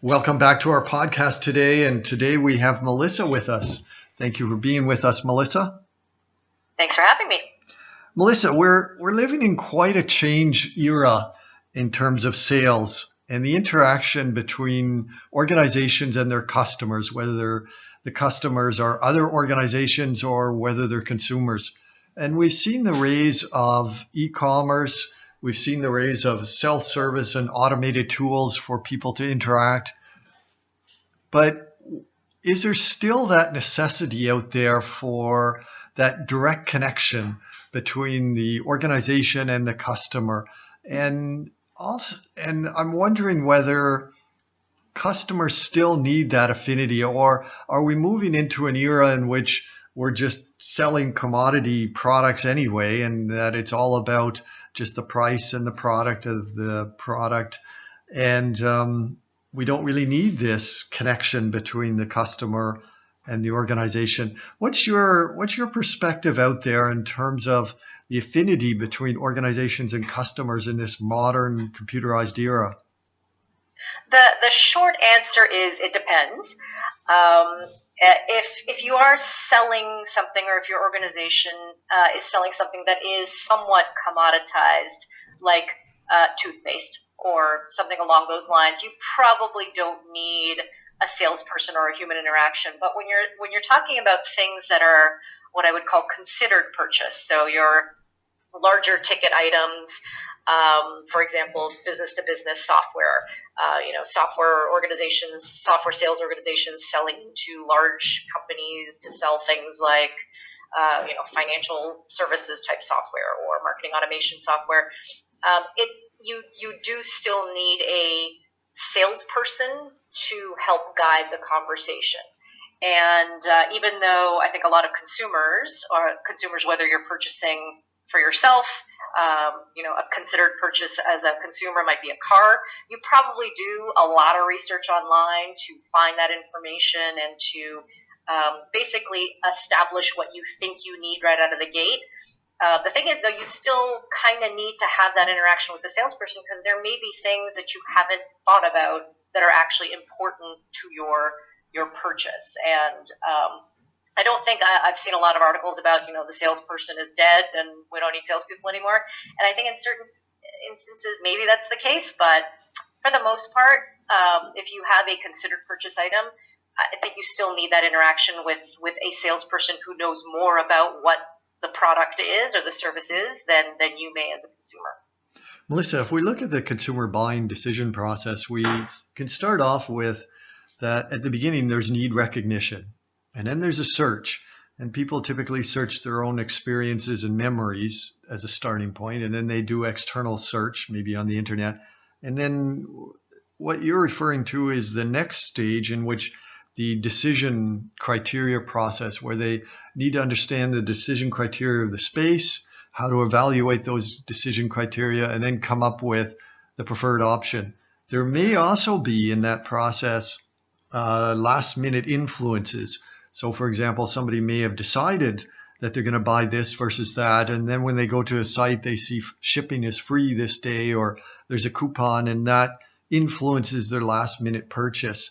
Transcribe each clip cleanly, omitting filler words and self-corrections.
Welcome back to our podcast today. And today we have Melissa with us. Thank you for being with us, Melissa. Thanks for having me. Melissa, we're living in quite a change era in terms of sales and the interaction between organizations and their customers, whether the customers are other organizations or whether they're consumers. And we've seen the rise of e-commerce. We've seen the rise of self-service and automated tools for people to interact. But is there still that necessity out there for that direct connection between the organization and the customer? And I'm wondering whether customers still need that affinity, or are we moving into an era in which we're just selling commodity products anyway, and that it's all about just the price and the product of the product, and we don't really need this connection between the customer and the organization. What's your perspective out there in terms of the affinity between organizations and customers in this modern computerized era? The short answer is it depends. If you are selling something, or if your organization is selling something that is somewhat commoditized, like toothpaste or something along those lines, you probably don't need a salesperson or a human interaction. But when you're talking about things that are what I would call considered purchase, so your larger ticket items, for example, business-to-business software, software organizations, software sales organizations selling to large companies to sell things like, financial services type software or marketing automation software. You do still need a salesperson to help guide the conversation. And even though I think a lot of consumers, whether you're purchasing for yourself, a considered purchase as a consumer might be a car, you probably do a lot of research online to find that information and to basically establish what you think you need right out of the gate. The thing is, though, you still kind of need to have that interaction with the salesperson, because there may be things that you haven't thought about that are actually important to your purchase. And I don't think I've seen a lot of articles about, the salesperson is dead and we don't need salespeople anymore. And I think in certain instances, maybe that's the case. But for the most part, if you have a considered purchase item, I think you still need that interaction with a salesperson who knows more about what the product is or the service is than you may as a consumer. Melissa, if we look at the consumer buying decision process, we can start off with that at the beginning, there's need recognition. And then there's a search, and people typically search their own experiences and memories as a starting point, and then they do external search, maybe on the internet. And then what you're referring to is the next stage, in which the decision criteria process, where they need to understand the decision criteria of the space, how to evaluate those decision criteria, and then come up with the preferred option. There may also be in that process last minute influences. So for example, somebody may have decided that they're going to buy this versus that, and then when they go to a site, they see shipping is free this day, or there's a coupon, and that influences their last minute purchase.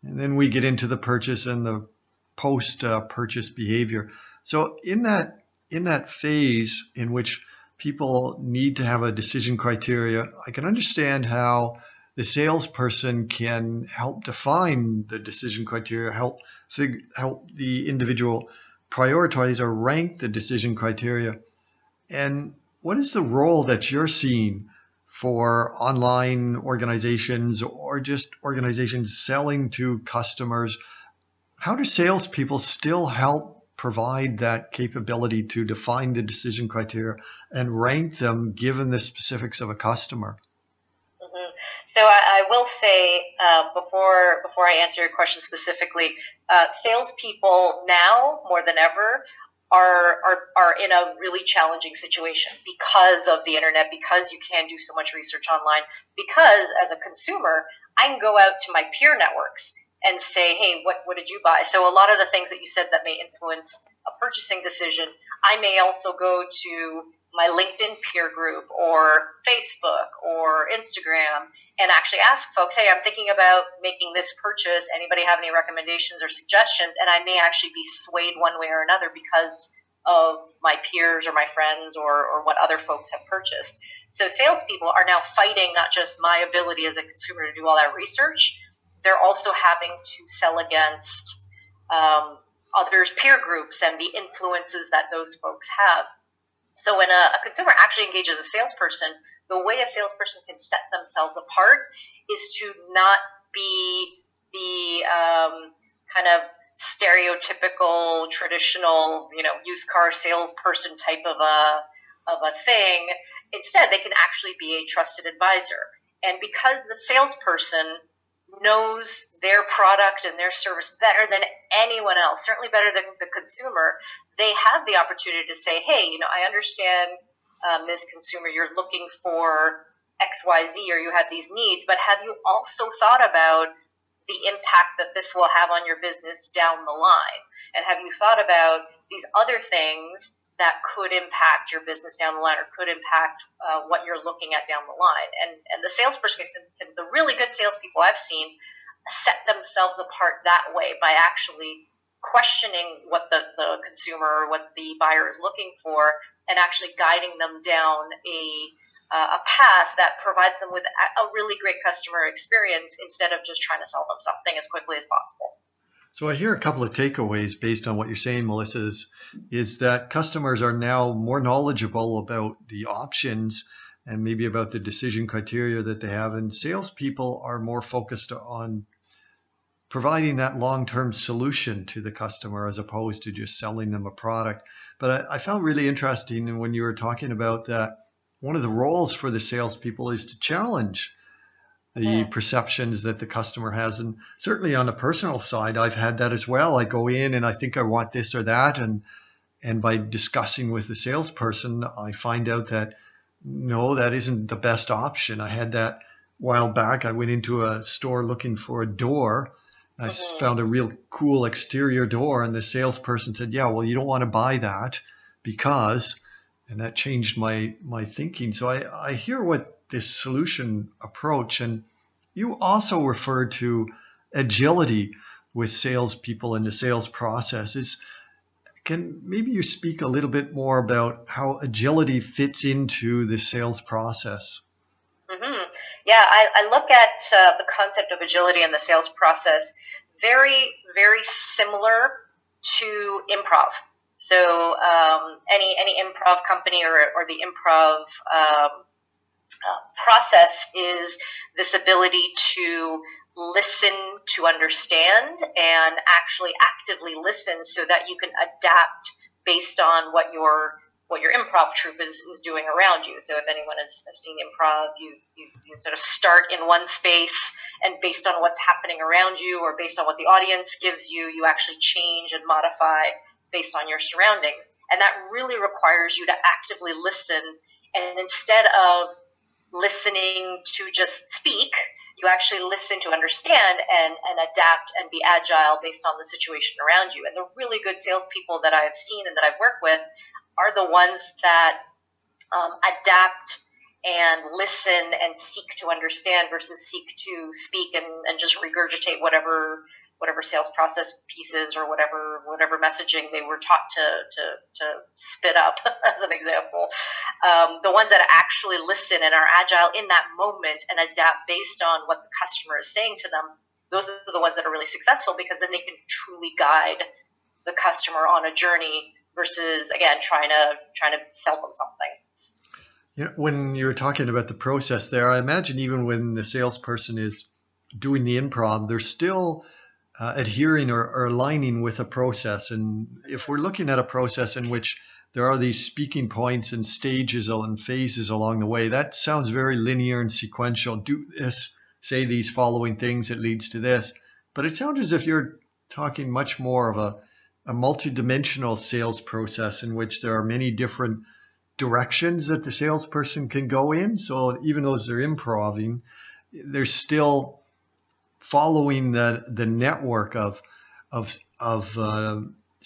And then we get into the purchase and the post purchase behavior. So in that phase in which people need to have a decision criteria, I can understand how the salesperson can help define the decision criteria, help the individual prioritize or rank the decision criteria. And what is the role that you're seeing for online organizations or just organizations selling to customers? How do salespeople still help provide that capability to define the decision criteria and rank them given the specifics of a customer? So I will say, before I answer your question specifically, salespeople now more than ever are in a really challenging situation because of the internet, because you can do so much research online, because as a consumer, I can go out to my peer networks and say, hey, what did you buy? So a lot of the things that you said that may influence a purchasing decision, I may also go to my LinkedIn peer group or Facebook or Instagram and actually ask folks, hey, I'm thinking about making this purchase. Anybody have any recommendations or suggestions? And I may actually be swayed one way or another because of my peers or my friends or what other folks have purchased. So salespeople are now fighting not just my ability as a consumer to do all that research, they're also having to sell against others' peer groups and the influences that those folks have. So when a consumer actually engages a salesperson, the way a salesperson can set themselves apart is to not be the kind of stereotypical, traditional, used car salesperson type of a thing. Instead, they can actually be a trusted advisor. And because the salesperson knows their product and their service better than anyone else, certainly better than the consumer, they have the opportunity to say, hey, I understand, Ms. Consumer, you're looking for XYZ or you have these needs, but have you also thought about the impact that this will have on your business down the line? And have you thought about these other things that could impact your business down the line or could impact what you're looking at down the line? And the salesperson, the really good salespeople I've seen, set themselves apart that way by actually questioning what the consumer or what the buyer is looking for and actually guiding them down a path that provides them with a really great customer experience instead of just trying to sell them something as quickly as possible. So I hear a couple of takeaways based on what you're saying, Melissa, is that customers are now more knowledgeable about the options and maybe about the decision criteria that they have, and salespeople are more focused on providing that long-term solution to the customer as opposed to just selling them a product. But I found really interesting when you were talking about that one of the roles for the salespeople is to challenge the perceptions that the customer has. And certainly on a personal side, I've had that as well. I go in and I think I want this or that. And by discussing with the salesperson, I find out that, no, that isn't the best option. I had that a while back. I went into a store looking for a door. I found a real cool exterior door. And the salesperson said, yeah, well, you don't want to buy that because, and that changed my thinking. So I hear what this solution approach, and you also refer to agility with salespeople in the sales processes. Can maybe you speak a little bit more about how agility fits into the sales process? Yeah, I look at the concept of agility in the sales process very, very similar to improv. So any improv company or the improv process is this ability to listen to understand and actually actively listen so that you can adapt based on what your improv troupe is doing around you. So if anyone has seen improv, you sort of start in one space, and based on what's happening around you or based on what the audience gives you, you actually change and modify based on your surroundings. And that really requires you to actively listen, and instead of listening to just speak, you actually listen to understand and adapt and be agile based on the situation around you. And the really good salespeople that I've seen and that I've worked with are the ones that adapt and listen and seek to understand versus seek to speak and just regurgitate whatever sales process pieces or whatever messaging they were taught to spit up, as an example. The ones that actually listen and are agile in that moment and adapt based on what the customer is saying to them, those are the ones that are really successful, because then they can truly guide the customer on a journey versus, again, trying to sell them something. You know, when you were talking about the process there, I imagine even when the salesperson is doing the improv, they're still adhering or aligning with a process. And if we're looking at a process in which there are these speaking points and stages and phases along the way, that sounds very linear and sequential. Do this, say these following things, it leads to this. But it sounds as if you're talking much more of a multi-dimensional sales process in which there are many different directions that the salesperson can go in. So even though they're improving, they're still following the network of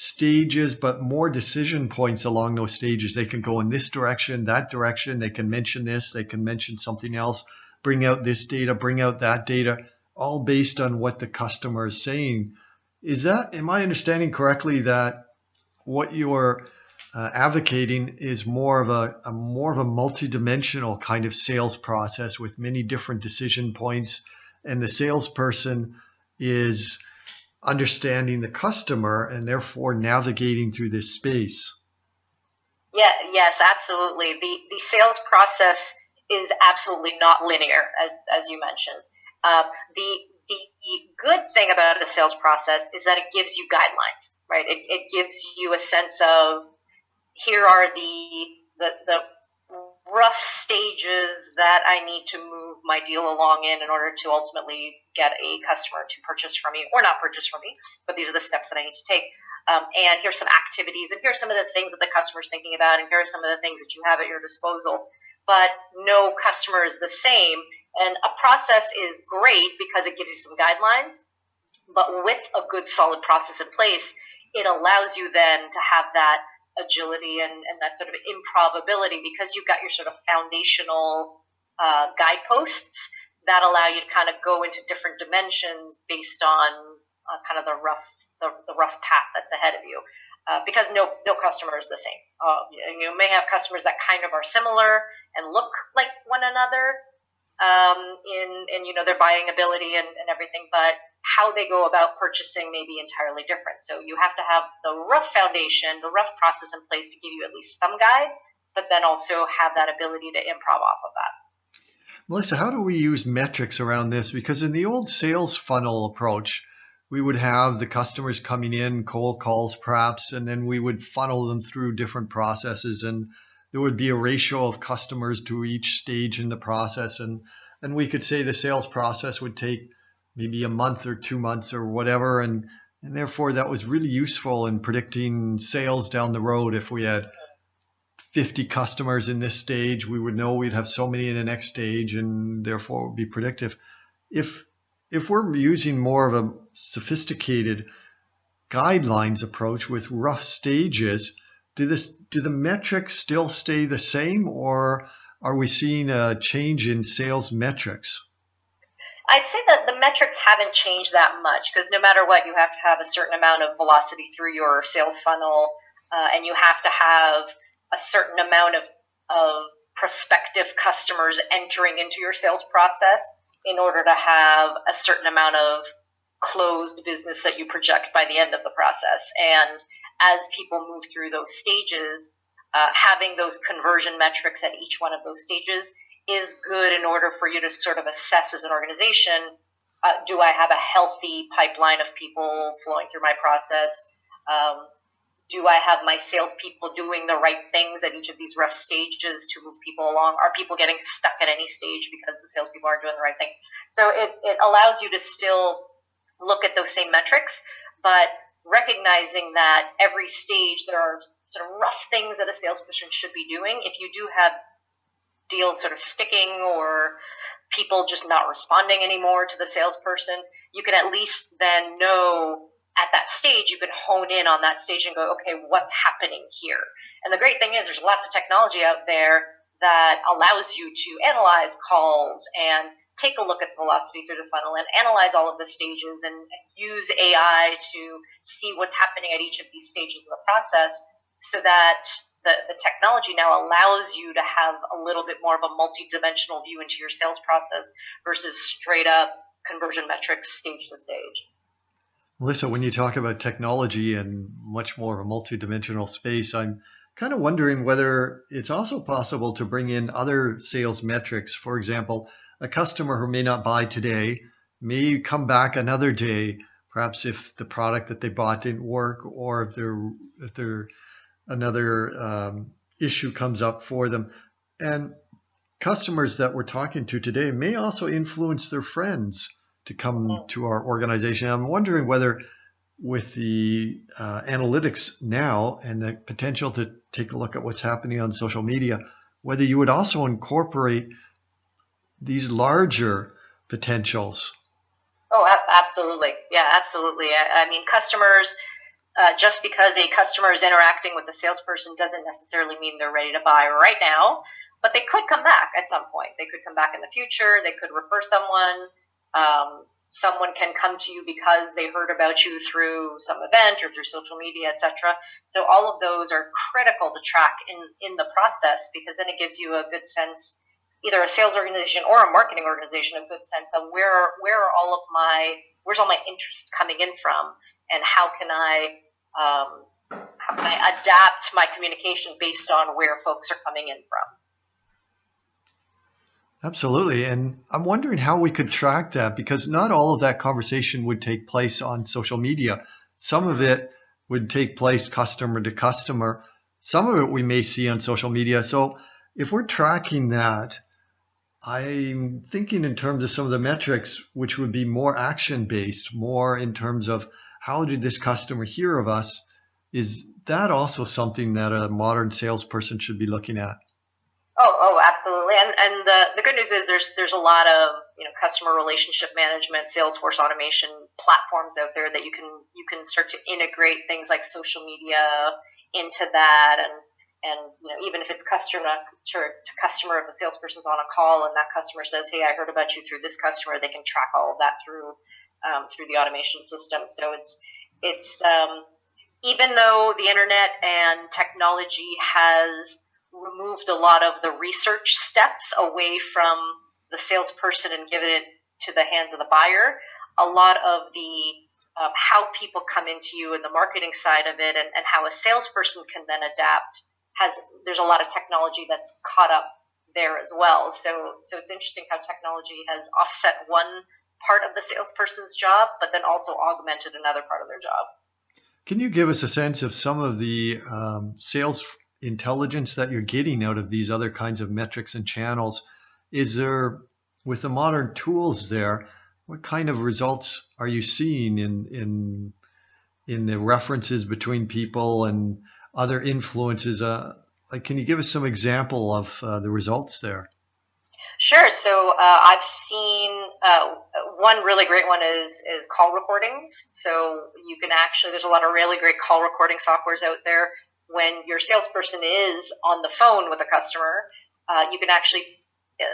stages, but more decision points along those stages. They can go in this direction, that direction. They can mention this, they can mention something else, bring out this data, bring out that data, all based on what the customer is saying. Am I understanding correctly that what you're advocating is more of a multi-dimensional kind of sales process with many different decision points, and the salesperson is understanding the customer and therefore navigating through this space? Yeah, yes, absolutely. The sales process is absolutely not linear, as you mentioned. The good thing about the sales process is that it gives you guidelines, right? It gives you a sense of, here are the rough stages that I need to move my deal along in order to ultimately get a customer to purchase from me, or not purchase from me, but these are the steps that I need to take. And here's some activities, and here's some of the things that the customer's thinking about, and here are some of the things that you have at your disposal. But no customer is the same. And a process is great because it gives you some guidelines, but with a good solid process in place, it allows you then to have that agility and that sort of improbability, because you've got your sort of foundational guideposts that allow you to kind of go into different dimensions based on kind of the rough path that's ahead of you. Because no customer is the same. You may have customers that kind of are similar and look like one another in their buying ability and everything, but how they go about purchasing may be entirely different. So you have to have the rough foundation, the rough process in place to give you at least some guide, but then also have that ability to improv off of that. Melissa, how do we use metrics around this? Because in the old sales funnel approach, we would have the customers coming in, cold calls perhaps, and then we would funnel them through different processes, and there would be a ratio of customers to each stage in the process. And we could say the sales process would take maybe a month or 2 months or whatever. And therefore, that was really useful in predicting sales down the road. If we had 50 customers in this stage, we would know we'd have so many in the next stage, and therefore it would be predictive. If we're using more of a sophisticated guidelines approach with rough stages, do the metrics still stay the same, or are we seeing a change in sales metrics? I'd say that the metrics haven't changed that much, because no matter what, you have to have a certain amount of velocity through your sales funnel, and you have to have a certain amount of prospective customers entering into your sales process in order to have a certain amount of closed business that you project by the end of the process. And as people move through those stages, having those conversion metrics at each one of those stages is good in order for you to sort of assess as an organization, do I have a healthy pipeline of people flowing through my process? Do I have my salespeople doing the right things at each of these rough stages to move people along? Are people getting stuck at any stage because the salespeople aren't doing the right thing? So it allows you to still look at those same metrics, but recognizing that every stage there are sort of rough things that a salesperson should be doing. If you do have deals sort of sticking or people just not responding anymore to the salesperson, you can at least then know at that stage, you can hone in on that stage and go, okay, what's happening here? And the great thing is there's lots of technology out there that allows you to analyze calls and take a look at the velocity through the funnel and analyze all of the stages and use AI to see what's happening at each of these stages of the process, so that the technology now allows you to have a little bit more of a multi-dimensional view into your sales process versus straight up conversion metrics stage to stage. Melissa, when you talk about technology and much more of a multi-dimensional space, I'm kind of wondering whether it's also possible to bring in other sales metrics. For example, a customer who may not buy today may come back another day, perhaps if the product that they bought didn't work, or if there another issue comes up for them. And customers that we're talking to today may also influence their friends to come to our organization. I'm wondering whether, with the analytics now and the potential to take a look at what's happening on social media, whether you would also incorporate these larger potentials. Oh, absolutely. Yeah, absolutely. I mean, customers, just because a customer is interacting with the salesperson doesn't necessarily mean they're ready to buy right now, but they could come back at some point. They could come back in the future. They could refer someone. Someone can come to you because they heard about you through some event or through social media, etc. So all of those are critical to track in the process, because then it gives you a good sense, either a sales organization or a marketing organization, a good sense of where's all my interest coming in from, and how can I adapt my communication based on where folks are coming in from. Absolutely. And I'm wondering how we could track that, because not all of that conversation would take place on social media. Some of it would take place customer to customer. Some of it we may see on social media. So if we're tracking that, I'm thinking in terms of some of the metrics, which would be more action-based, more in terms of how did this customer hear of us? Is that also something that a modern salesperson should be looking at? Oh, absolutely. And the good news is there's a lot of customer relationship management, Salesforce automation platforms out there that you can start to integrate things like social media into that, and even if it's customer to customer, if the salesperson's on a call and that customer says, "Hey, I heard about you through this customer," they can track all of that through the automation system. So it's even though the internet and technology has removed a lot of the research steps away from the salesperson and given it to the hands of the buyer, a lot of the how people come into you and the marketing side of it, and how a salesperson can then adapt, there's a lot of technology that's caught up there as well. So it's interesting how technology has offset one part of the salesperson's job, but then also augmented another part of their job. Can you give us a sense of some of the sales intelligence that you're getting out of these other kinds of metrics and channels? Is there, with the modern tools there, what kind of results are you seeing in the references between people and other influences? Can you give us some example of the results there? Sure. So I've seen one really great one is call recordings. So you can actually, there's a lot of really great call recording softwares out there. When your salesperson is on the phone with a customer, you can actually,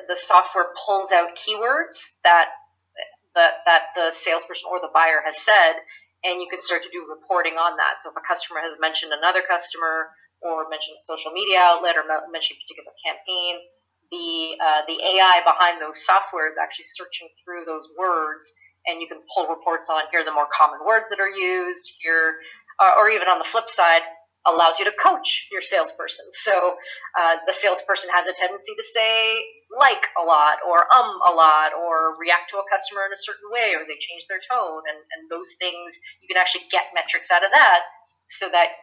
the software pulls out keywords that the salesperson or the buyer has said, and you can start to do reporting on that. So if a customer has mentioned another customer, or mentioned a social media outlet, or mentioned a particular campaign, the AI behind those software is actually searching through those words, and you can pull reports on, here are the more common words that are used here, or even on the flip side, allows you to coach your salesperson. So the salesperson has a tendency to say like a lot, or a lot, or react to a customer in a certain way, or they change their tone, and those things, you can actually get metrics out of that, so that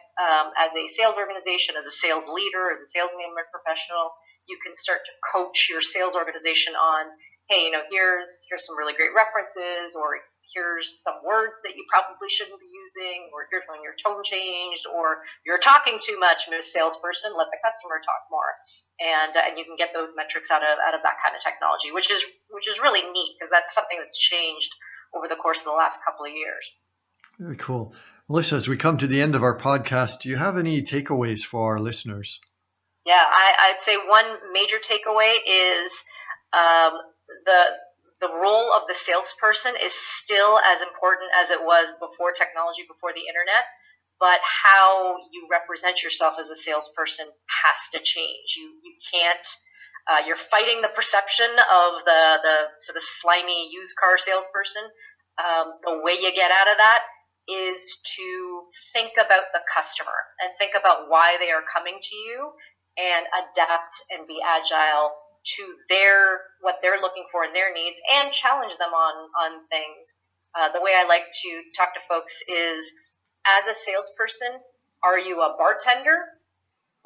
as a sales organization, as a sales leader, as a sales enablement professional, you can start to coach your sales organization on, hey, here's some really great references, or here's some words that you probably shouldn't be using, or here's when your tone changed, or you're talking too much, Miss Salesperson, let the customer talk more. And you can get those metrics out of that kind of technology, which is really neat, because that's something that's changed over the course of the last couple of years. Very cool. Melissa, as we come to the end of our podcast, do you have any takeaways for our listeners? Yeah, I'd say one major takeaway is the role of the salesperson is still as important as it was before technology, before the internet, but how you represent yourself as a salesperson has to change. You can't, you're fighting the perception of the sort of slimy used car salesperson. The way you get out of that is to think about the customer and think about why they are coming to you, and adapt and be agile to what they're looking for and their needs, and challenge them on things. The way I like to talk to folks is, as a salesperson, are you a bartender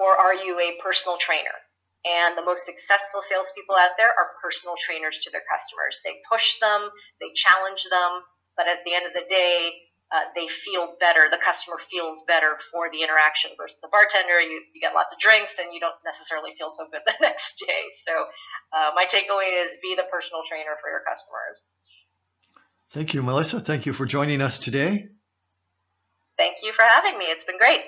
or are you a personal trainer? And the most successful salespeople out there are personal trainers to their customers. They push them, they challenge them, but at the end of the day, they feel better. The customer feels better for the interaction versus the bartender. You get lots of drinks and you don't necessarily feel so good the next day. So my takeaway is, be the personal trainer for your customers. Thank you, Melissa. Thank you for joining us today. Thank you for having me. It's been great.